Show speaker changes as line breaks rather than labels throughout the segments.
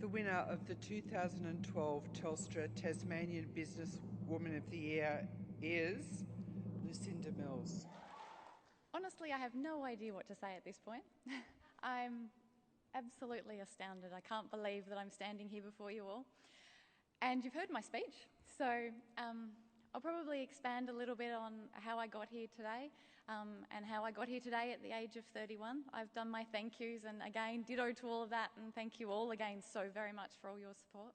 The winner of the 2012 Telstra Tasmanian Business Woman of the Year is Lucinda Mills.
Honestly, I have no idea what to say at this point. I'm absolutely astounded. I can't believe that I'm standing here before you all. And you've heard my speech, so I'll probably expand a little bit on how I got here today and how I got here today at the age of 31. I've done my thank yous, and again, ditto to all of that, and thank you all again so very much for all your support.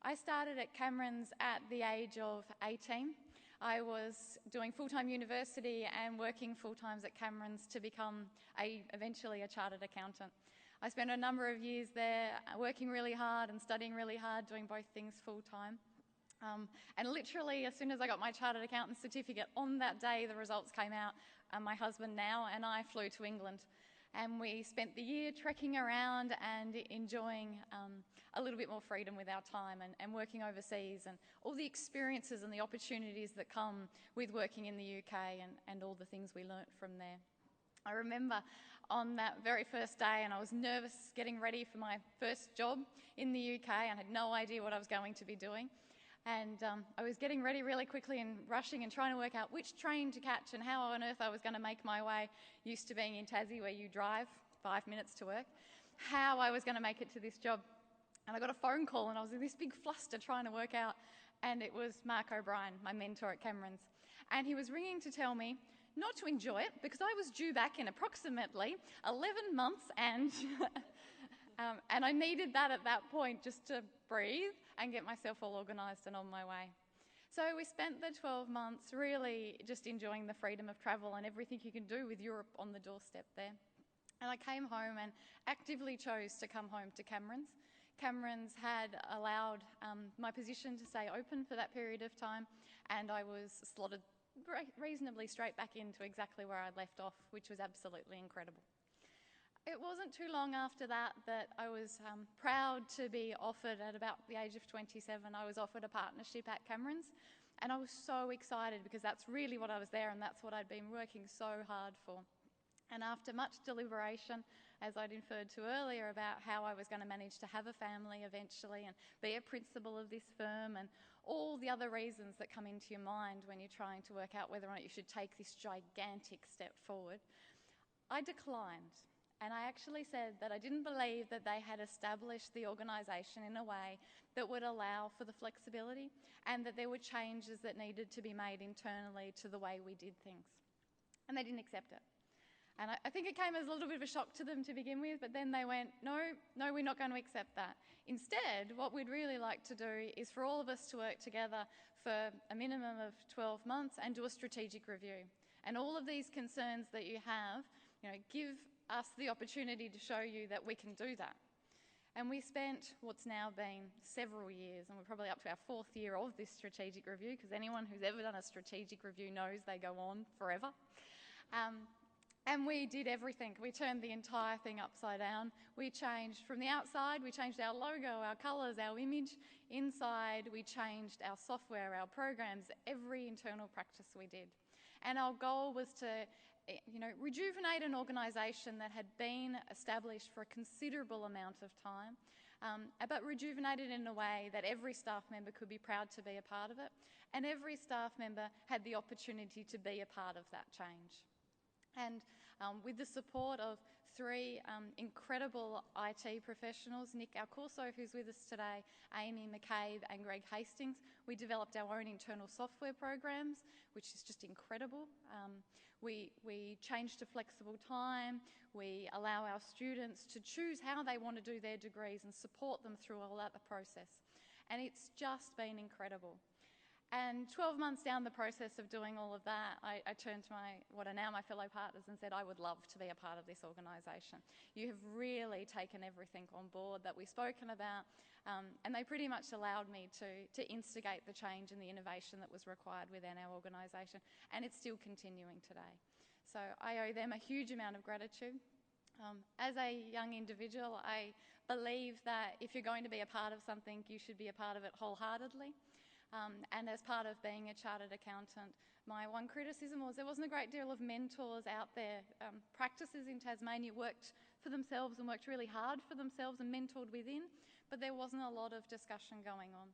I started at Cameron's at the age of 18. I was doing full-time university and working full-time at Cameron's to become eventually a chartered accountant. I spent a number of years there working really hard and studying really hard, doing both things full-time. And literally, as soon as I got my chartered accountant certificate, on that day the results came out, my husband now and I flew to England. And we spent the year trekking around and enjoying a little bit more freedom with our time and working overseas and all the experiences and the opportunities that come with working in the UK and all the things we learnt from there. I remember on that very first day, and I was nervous getting ready for my first job in the UK and had no idea what I was going to be doing. And I was getting ready really quickly and rushing and trying to work out which train to catch and how on earth I was going to make my way, used to being in Tassie where you drive 5 minutes to work, how I was going to make it to this job. And I got a phone call and I was in this big fluster trying to work out, and it was Mark O'Brien, my mentor at Cameron's. And he was ringing to tell me not to enjoy it because I was due back in approximately 11 months and I needed that at that point just to breathe and get myself all organised and on my way. So we spent the 12 months really just enjoying the freedom of travel and everything you can do with Europe on the doorstep there. And I came home and actively chose to come home to Cameron's. Cameron's had allowed my position to stay open for that period of time, and I was slotted reasonably straight back into exactly where I'd left off, which was absolutely incredible. It wasn't too long after that I was proud to be offered, at about the age of 27, I was offered a partnership at Cameron's, and I was so excited because that's really what I was there and that's what I'd been working so hard for. And after much deliberation, as I'd inferred to earlier about how I was going to manage to have a family eventually and be a principal of this firm and all the other reasons that come into your mind when you're trying to work out whether or not you should take this gigantic step forward, I declined. And I actually said that I didn't believe that they had established the organisation in a way that would allow for the flexibility and that there were changes that needed to be made internally to the way we did things. And they didn't accept it. And I think it came as a little bit of a shock to them to begin with, but then they went, no, we're not going to accept that. Instead, what we'd really like to do is for all of us to work together for a minimum of 12 months and do a strategic review. And all of these concerns that you have, give us the opportunity to show you that we can do that. And we spent what's now been several years, and we're probably up to our 4th year of this strategic review, because anyone who's ever done a strategic review knows they go on forever. And we did everything. We turned the entire thing upside down. We changed from the outside, we changed our logo, our colours, our image. Inside, we changed our software, our programs, every internal practice we did. And our goal was to rejuvenate an organisation that had been established for a considerable amount of time, but rejuvenate it in a way that every staff member could be proud to be a part of it, and every staff member had the opportunity to be a part of that change. And with the support of 3 incredible IT professionals, Nick Alcorso, who's with us today, Amy McCabe and Greg Hastings, we developed our own internal software programs, which is just incredible. We changed to flexible time. We allow our students to choose how they want to do their degrees and support them through all that process. And it's just been incredible. And 12 months down the process of doing all of that, I turned to what are now my fellow partners and said, I would love to be a part of this organisation. You have really taken everything on board that we've spoken about, and they pretty much allowed me to instigate the change and the innovation that was required within our organisation, and it's still continuing today. So I owe them a huge amount of gratitude. As a young individual, I believe that if you're going to be a part of something, you should be a part of it wholeheartedly. And as part of being a chartered accountant, my one criticism was there wasn't a great deal of mentors out there. Practices in Tasmania worked for themselves and worked really hard for themselves and mentored within, but there wasn't a lot of discussion going on.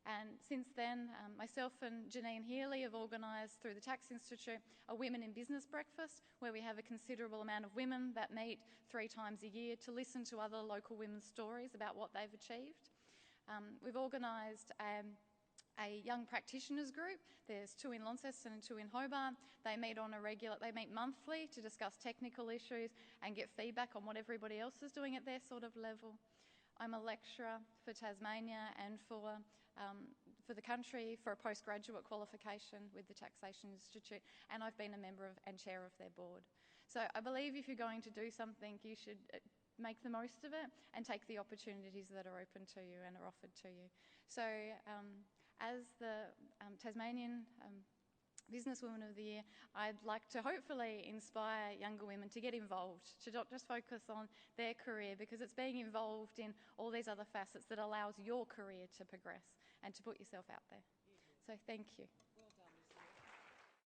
And since then, myself and Janine Healy have organised through the Tax Institute a Women in Business breakfast, where we have a considerable amount of women that meet 3 times a year to listen to other local women's stories about what they've achieved. We've organised a young practitioners group. There's 2 in Launceston and 2 in Hobart. They meet monthly to discuss technical issues and get feedback on what everybody else is doing at their sort of level. I'm a lecturer for Tasmania and for the country for a postgraduate qualification with the Taxation Institute, and I've been a member of and chair of their board. So I believe if you're going to do something, you should make the most of it and take the opportunities that are open to you and are offered to you. So as the Tasmanian Businesswoman of the Year, I'd like to hopefully inspire younger women to get involved, to not just focus on their career, because it's being involved in all these other facets that allows your career to progress and to put yourself out there. So thank you.